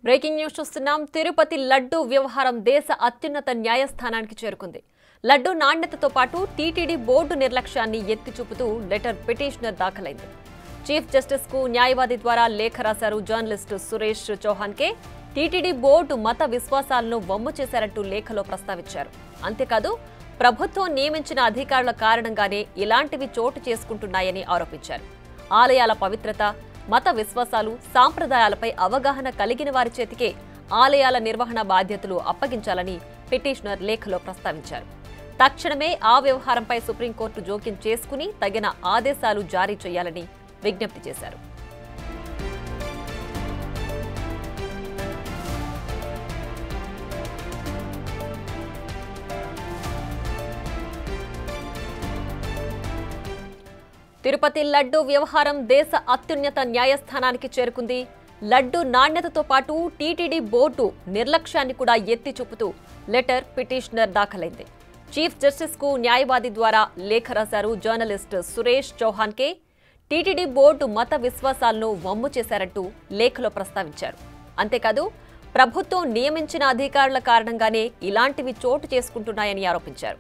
Breaking news చూస్తున్నాం. తిరుపతి లడ్డు వ్యవహారం దేశ అత్యున్నత న్యాయస్థానానికి చేరుకుంది. లడ్డు నాణ్యతతో పాటు టీటీడీ బోర్డు నిర్లక్ష్యాన్ని ఎత్తి చూపుతూ లెటర్ పిటిషనర్ దాఖలైంది. చీఫ్ జస్టిస్ కు న్యాయవాది ద్వారా లేఖ రాశారు జర్నలిస్టు సురేష్ చౌహాన్కే. టీటీడీ బోర్డు మత విశ్వాసాలను వమ్ము చేశారంటూ లేఖలో ప్రస్తావించారు. అంతేకాదు ప్రభుత్వం నియమించిన అధికారుల కారణంగానే ఇలాంటివి చోటు చేసుకుంటున్నాయని ఆరోపించారు. ఆలయాల పవిత్రత, మత విశ్వాసాలు, సాంప్రదాయాలపై అవగాహన కలిగిన వారి చేతికే ఆలయాల నిర్వహణ బాధ్యతలు అప్పగించాలని పిటిషనర్ లేఖలో ప్రస్తావించారు. తక్షణమే ఆ వ్యవహారంపై సుప్రీంకోర్టు జోక్యం చేసుకుని తగిన ఆదేశాలు జారీ చేయాలని విజ్ఞప్తి చేశారు. తిరుపతి లడ్డు వ్యవహారం దేశ అత్యున్నత న్యాయస్థానానికి చేరుకుంది. లడ్డు నాణ్యతతో పాటు టీటీడీ బోర్డు నిర్లక్ష్యాన్ని కూడా ఎత్తి చూపుతూ లెటర్ పిటిషనర్ దాఖలైంది. చీఫ్ జస్టిస్ కు న్యాయవాది ద్వారా లేఖ రాశారు జర్నలిస్ట్ సురేష్ చౌహాన్కే. టీటీడీ బోర్డు మత విశ్వాసాలను వమ్ము చేశారంటూ లేఖలో ప్రస్తావించారు. అంతేకాదు ప్రభుత్వం నియమించిన అధికారుల కారణంగానే ఇలాంటివి చోటు చేసుకుంటున్నాయని ఆరోపించారు.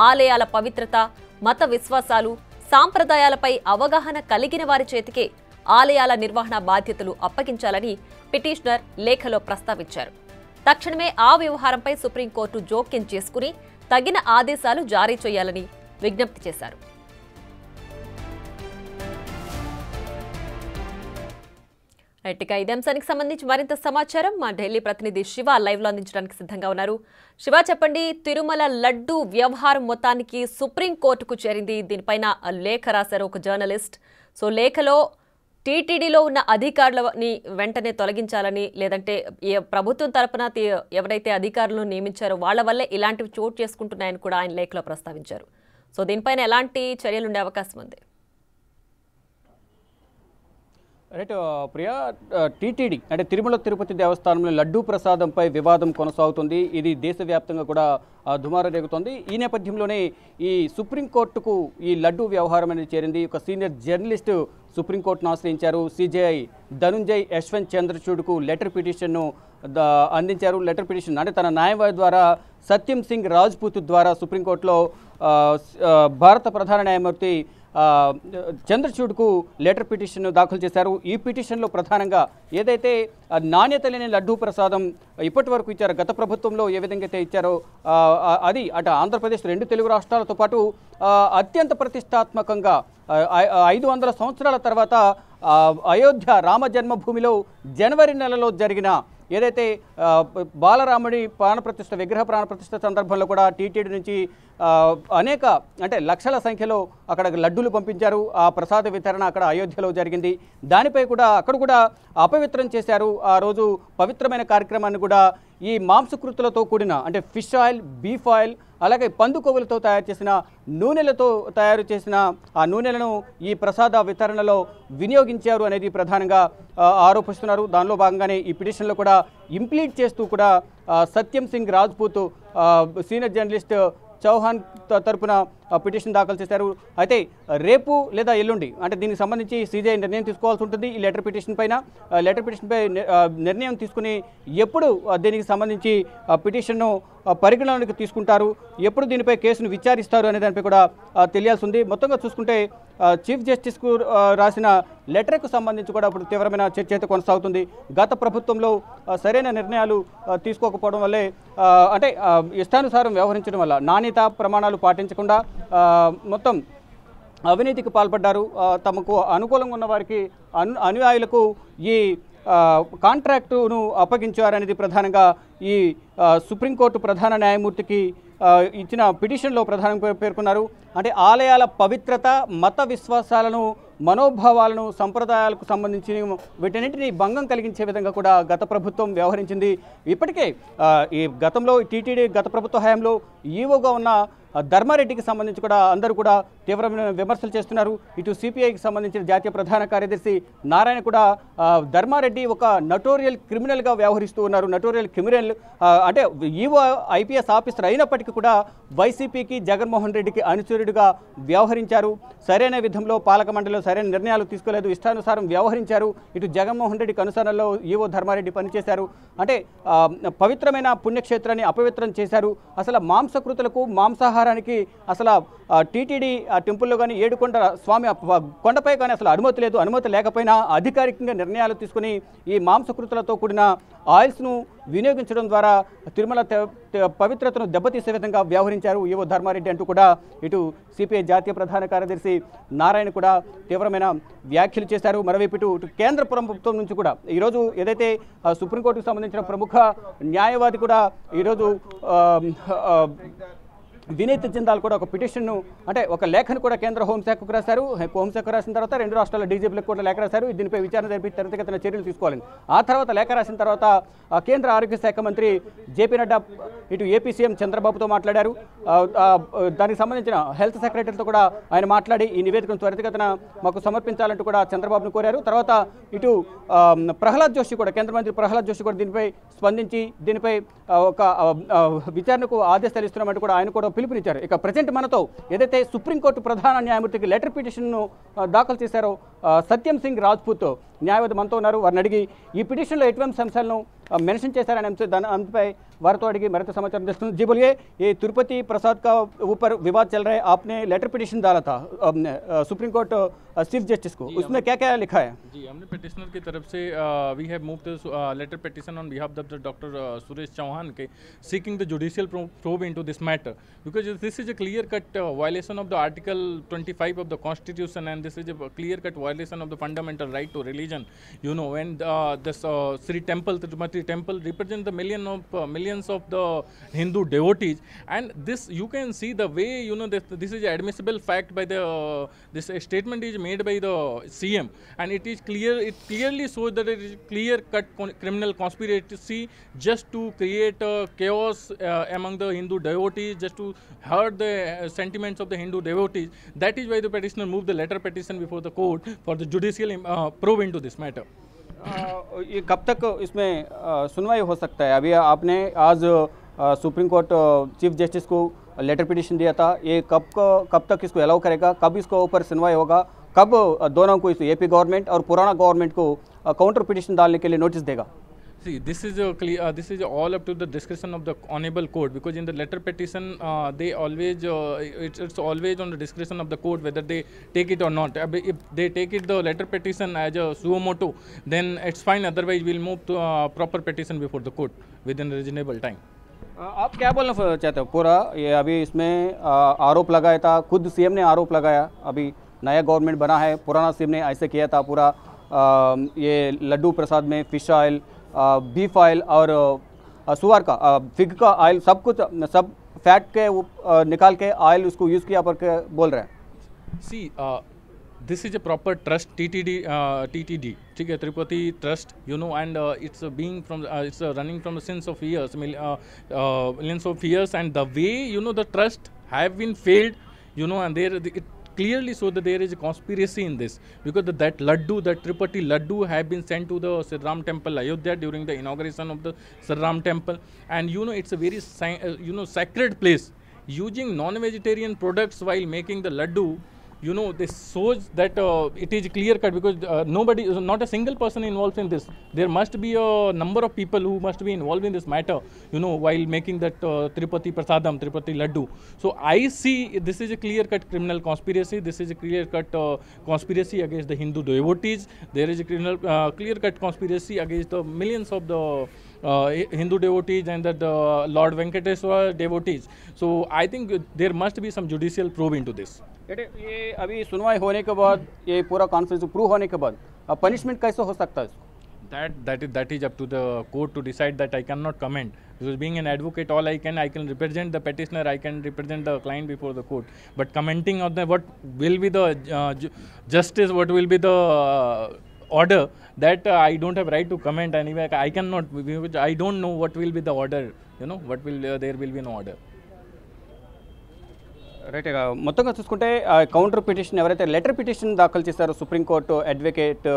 ఆలయాల పవిత్రత, మత విశ్వాసాలు, సాంప్రదాయాలపై అవగాహన కలిగిన వారి చేతికే ఆలయాల నిర్వహణ బాధ్యతలు అప్పగించాలని పిటిషనర్ లేఖలో ప్రస్తావించారు. తక్షణమే ఆ వ్యవహారంపై సుప్రీంకోర్టు జోక్యం చేసుకుని తగిన ఆదేశాలు జారీ చేయాలని విజ్ఞప్తి చేశారు. ఇక ఇదే అంశానికి సంబంధించి మరింత సమాచారం మా ఢిల్లీ ప్రతినిధి శివ లైవ్ లో అందించడానికి సిద్ధంగా ఉన్నారు. శివ, చెప్పండి, తిరుమల లడ్డు వ్యవహారం మొత్తానికి సుప్రీంకోర్టుకు చేరింది. దీనిపైన లేఖ రాశారు ఒక జర్నలిస్ట్. సో లేఖలో టీటీడీలో ఉన్న అధికారులని వెంటనే తొలగించాలని, లేదంటే ప్రభుత్వం తరపున ఎవరైతే అధికారులను నియమించారో వాళ్ళ వల్లే ఇలాంటివి చోటు చేసుకుంటున్నాయని కూడా ఆయన లేఖలో ప్రస్తావించారు. సో దీనిపైన ఎలాంటి చర్యలు ఉండే అవకాశం ఉంది? రైట్ ప్రియా, టీటీడీ అంటే తిరుమల తిరుపతి దేవస్థానంలో లడ్డూ ప్రసాదంపై వివాదం కొనసాగుతుంది. ఇది దేశవ్యాప్తంగా కూడా దుమారం రేగుతోంది. ఈ నేపథ్యంలోనే ఈ సుప్రీంకోర్టుకు ఈ లడ్డూ వ్యవహారం అనేది చేరింది. ఒక సీనియర్ జర్నలిస్టు సుప్రీంకోర్టును ఆశ్రయించారు. సిజేఐ ధనుంజయ్ యశ్వంత్ చంద్రచూడ్కు లెటర్ పిటిషన్ను అందించారు. లెటర్ పిటిషన్ అంటే తన న్యాయవాది ద్వారా సత్యం సింగ్ రాజ్పూత్ ద్వారా సుప్రీంకోర్టులో భారత ప్రధాన న్యాయమూర్తి చంద్రచూడ్కు లెటర్ పిటిషన్ దాఖలు చేశారు. ఈ పిటిషన్లో ప్రధానంగా ఏదైతే నాణ్యత లేని లడ్డూ ప్రసాదం ఇప్పటి వరకు ఇచ్చారో, గత ప్రభుత్వంలో ఏ విధంగా అయితే ఇచ్చారో అది అటు ఆంధ్రప్రదేశ్, 2 తెలుగు రాష్ట్రాలతో పాటు అత్యంత ప్రతిష్టాత్మకంగా 500 సంవత్సరాల తర్వాత అయోధ్య రామ జన్మభూమిలో జనవరి నెలలో జరిగిన ఏదైతే బాలరాముడి ప్రాణప్రతిష్ఠ, విగ్రహ ప్రాణప్రతిష్ఠ సందర్భంలో కూడా టీటీడీ నుంచి అనేక అంటే లక్షల సంఖ్యలో అక్కడ లడ్డూలు పంపించారు. ఆ ప్రసాద వితరణ అక్కడ అయోధ్యలో జరిగింది. దానిపై కూడా అక్కడ కూడా అపవిత్రం చేశారు. ఆ రోజు పవిత్రమైన కార్యక్రమాన్ని కూడా ఈ మాంసకృతులతో కూడిన అంటే ఫిష్ ఆయిల్, బీఫ్ ఆయిల్, అలాగే పందు కొవ్వులతో తయారు చేసిన నూనెలతో తయారు చేసిన ఆ నూనెలను ఈ ప్రసాద వితరణలో వినియోగించారు అనేది ప్రధానంగా ఆరోపిస్తున్నారు. దానిలో భాగంగానే ఈ పిటిషన్లో కూడా ఇంప్లీట్ చేస్తూ కూడా సత్యం సింగ్ రాజ్పూత్ సీనియర్ జర్నలిస్ట్ చౌహాన్ తరపున పిటిషన్ దాఖలు చేశారు. అయితే రేపు లేదా ఎల్లుండి అంటే దీనికి సంబంధించి సీజీఐ నిర్ణయం తీసుకోవాల్సి ఉంటుంది. ఈ లెటర్ పిటిషన్పై నిర్ణయం తీసుకుని ఎప్పుడు దీనికి సంబంధించి పిటిషన్ను పరిగణలోకి తీసుకుంటారు, ఎప్పుడు దీనిపై కేసును విచారిస్తారు అనే దానిపై కూడా తెలియాల్సి ఉంది. మొత్తంగా చూసుకుంటే చీఫ్ జస్టిస్కు రాసిన లెటర్కు సంబంధించి కూడా ఇప్పుడు తీవ్రమైన చర్చ అయితే కొనసాగుతుంది. గత ప్రభుత్వంలో సరైన నిర్ణయాలు తీసుకోకపోవడం వల్లే అంటే ఇష్టానుసారం వ్యవహరించడం వల్ల, నాణ్యత ప్రమాణాలు పాటించకుండా మొత్తం అవినీతికి పాల్పడ్డారు. తమకు అనుకూలంగా ఉన్న వారికి అనుయాయులకు ఈ కాంట్రాక్టును అప్పగించారనేది ప్రధానంగా ఈ సుప్రీంకోర్టు ప్రధాన న్యాయమూర్తికి ఇచ్చిన పిటిషన్లో ప్రధానంగా పేర్కొన్నారు. అంటే ఆలయాల పవిత్రత, మత విశ్వాసాలను, మనోభావాలను, సంప్రదాయాలకు సంబంధించి వీటన్నింటినీ భంగం కలిగించే విధంగా కూడా గత ప్రభుత్వం వ్యవహరించింది. ఇప్పటికే ఈ గతంలో టీటీడీ గత ప్రభుత్వ హయాంలో ఈవోగా ఉన్న ధర్మారెడ్డికి సంబంధించి కూడా అందరూ కూడా తీవ్రమైన విమర్శలు చేస్తున్నారు. ఇటు సిపిఐకి సంబంధించిన జాతీయ ప్రధాన కార్యదర్శి నారాయణ కూడా ధర్మారెడ్డి ఒక నటోరియల్ క్రిమినల్గా వ్యవహరిస్తూ ఉన్నారు. నటోరియల్ క్రిమినల్ అంటే ఈవో ఐపీఎస్ ఆఫీసర్ అయినప్పటికీ కూడా వైసీపీకి జగన్మోహన్ రెడ్డికి అనుచరుడిగా వ్యవహరించారు. సరైన విధంలో పాలక మండలిలో సరైన నిర్ణయాలు తీసుకోలేదు, ఇష్టానుసారం వ్యవహరించారు. ఇటు జగన్మోహన్ రెడ్డికి అనుసరణలో ఈవో ధర్మారెడ్డి పనిచేశారు. అంటే పవిత్రమైన పుణ్యక్షేత్రాన్ని అపవిత్రం చేశారు. అసలు మాంసకృతులకు మాంసాహారానికి అసలు టీటీడీ టెంపుల్లో కానీ ఏడుకొండ స్వామి కొండపై కానీ అసలు అనుమతి లేదు. అనుమతి లేకపోయినా అధికారికంగా నిర్ణయాలు తీసుకుని ఈ మాంసకృతులతో కూడిన ఆయిల్స్ను వినియోగించడం ద్వారా తిరుమల పవిత్రతను దెబ్బతీసే విధంగా వ్యవహరించారు ఈవో ధర్మారెడ్డి అంటూ కూడా ఇటు సిపిఐ జాతీయ ప్రధాన కార్యదర్శి నారాయణ కూడా తీవ్రమైన వ్యాఖ్యలు చేశారు. మరోవైపు ఇటు కేంద్ర ప్రభుత్వం నుంచి కూడా ఈరోజు ఏదైతే సుప్రీంకోర్టుకు సంబంధించిన ప్రముఖ న్యాయవాది కూడా ఈరోజు వినీత్ జిందాల్ కూడా ఒక పిటిషన్ను అంటే ఒక లేఖను కూడా కేంద్ర హోంశాఖకు రాశారు. హోంశాఖ రాసిన తర్వాత 2 రాష్ట్రాల డీజీపీలకు కూడా లేఖ రాశారు. దీనిపై విచారణ జరిపి త్వరితగతిన చర్యలు తీసుకోవాలని. ఆ తర్వాత లేఖ రాసిన తర్వాత కేంద్ర ఆరోగ్య శాఖ మంత్రి జేపీ నడ్డా ఇటు ఏపీ సీఎం చంద్రబాబుతో మాట్లాడారు. దానికి సంబంధించిన హెల్త్ సెక్రటరీతో కూడా ఆయన మాట్లాడి ఈ నివేదికను త్వరితగతిన మాకు సమర్పించాలంటూ కూడా చంద్రబాబును కోరారు. తర్వాత ఇటు ప్రహ్లాద్ జోషి కూడా కేంద్ర మంత్రి ప్రహ్లాద్ జోషి కూడా దీనిపై స్పందించి దీనిపై ఒక విచారణకు ఆదేశాలు ఇస్తున్నామంటూ కూడా ఆయన కూడా పిలుపునిచ్చారు. ఇక ప్రజెంట్ మనతో ఏదైతే సుప్రీంకోర్టు ప్రధాన న్యాయమూర్తికి లెటర్ పిటిషన్ను దాఖలు చేశారో సత్యం సింగ్ రాజ్పూత్ న్యాయవాది మనతో ఉన్నారు. వారిని అడిగి ఈ పిటిషన్లో ఎటువంటి అంశాలను మెన్షన్ చేశారనే अंतपై वार तो अड़िगी मरित समाचार दे। जी बोलिए, ये तिरुपति प्रसाद का ऊपर विवाद चल रहा है, आपने लेटर पिटिशन डाला था सुप्रीम कोर्ट चीफ जस्टिस को, उसमें क्या क्या लिखा है? जी, हमने पिटिशनर की तरफ से we have moved letter petition on behalf of the doctor Suresh Chauhan के seeking the judicial probe into this matter because this is a clear cut violation of the article 25 of the constitution and this is a clear cut violation of the fundamental right to religion. You know, when this Sri temple, Tirupati temple represent the millions of the Hindu devotees, and this you can see the way, you know, this is admissible fact by the this statement is made by the CM, and it is clear, it clearly shows that it is clear cut criminal conspiracy just to create chaos among the Hindu devotees, just to hurt the sentiments of the Hindu devotees. That is why the petitioner moved the letter petition before the court for the judicial probe into this matter. ये कब तक इसमें सुनवाई हो सकता है? अभी आपने आज सुप्रीम कोर्ट चीफ जस्टिस को लेटर पिटिशन दिया था, ये कब तक इसको अलाउ करेगा, कब इसको ऊपर सुनवाई होगा, कब दोनों को इस एपी गवर्नमेंट और पुराना गवर्नमेंट को काउंटर पिटिशन डालने के लिए नोटिस देगा? See, this is this is all up to the discretion of the honorable court, because in the letter petition they always it's always on the discretion of the court whether they take it or not. If they take it the letter petition as a suo motu, then it's fine, otherwise we'll move to proper petition before the court within a reasonable time. आप क्या बोलना चाहते हो? पूरा ये अभी इसमें आरोप लगाया था, खुद सीएम ने आरोप लगाया, अभी नया गवर्नमेंट बना है, पुराना सीएम ने ऐसे किया था, पूरा ये लड्डू प्रसाद में फिश ऑयल, बीफ ऑयल और सुअर का फिग का ऑयल, सब कुछ सब फैट के निकाल के ऑयल उसको यूज़ किया पर बोल रहे हैं. See, this is a proper trust, TTD, ठीक है, Tirupati trust, you know, and it's being from it's running from the since of years, millions of years, and the way, you know, the trust have been failed, you know, and there it clearly show that there is a conspiracy in this, because that laddu, that Tirupati laddu have been sent to the Sri Ram temple Ayodhya during the inauguration of the Sri Ram temple, and you know, it's a very you know, sacred place. Using non-vegetarian products while making the laddu, you know, this shows that it is clear cut, because nobody, not a single person involved in this. There must be a number of people who must be involved in this matter, you know, while making that Tirupati Prasadam, Tirupati Laddu. So I see this is a clear cut criminal conspiracy. This is a clear cut conspiracy against the Hindu devotees. There is a clear cut conspiracy against the millions of the Hindu devotees and the Lord Venkateswara devotees. So I think there must be some judicial probe into this. ये अभी सुनवाई होने के बाद, ये पूरा conference prove होने के बाद पनिशमेंट कैसे हो सकता है? That is up to the court to decide. That I cannot comment, because being an advocate, all I can represent the petitioner, I can represent the client before the court. But commenting on the what will be the justice, what will be the order, that I don't have right to comment anyway. I cannot, I don't know what will be the order, you know, what will there will be no order. Right మొత్తంగా చూసుకుంటే counter petition ఎవరైతే letter petition దాఖలు చేశారో supreme court advocate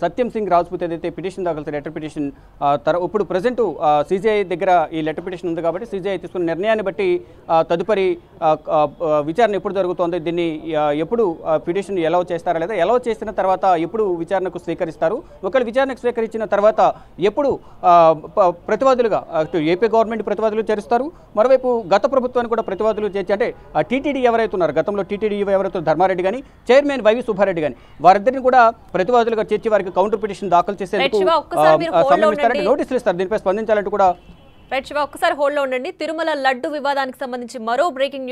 సత్యం సింగ్ రాజ్పుత్ ఏదైతే petition దాఖలు letter petition ఇప్పుడు present CGI దగ్గర ఈ లెటర్ పిటిషన్ ఉంది కాబట్టి సిజిఐ తీసుకున్న నిర్ణయాన్ని బట్టి తదుపరి విచారణ ఎప్పుడు జరుగుతోంది, దీన్ని ఎప్పుడు పిటిషన్ ఎలా చేస్తారా లేదా ఎలా చేసిన తర్వాత ఎప్పుడు విచారణకు స్వీకరిస్తారు, ఒకవేళ విచారణకు స్వీకరించిన తర్వాత ఎప్పుడు ప్రతివాదులుగా ఏపీ గవర్నమెంట్ ప్రతివాదులు చేరుస్తారు, మరోవైపు గత ప్రభుత్వాన్ని కూడా ప్రతివాదులు చేర్చి అంటే టీటీడీ ఎవరైతే ఉన్నారు గతంలో టీటీడీ ఎవరైతే ధర్మారెడ్డి కానీ చైర్మన్ వైవి సుబ్బారెడ్డి కానీ వారిద్దరిని కూడా ప్రతివాదులుగా చేర్చి వారికి కౌంటర్ పిటిషన్ దాఖలు చేసేందుకు నోటీసులు ఇస్తారు. దీనిపై స్పందించాలంటూ కూడా రైట్ శివ ఒక్కసారి హోల్డ్ లో ఉండండి. తిరుమల లడ్డు వివాదానికి సంబంధించి మరో బ్రేకింగ్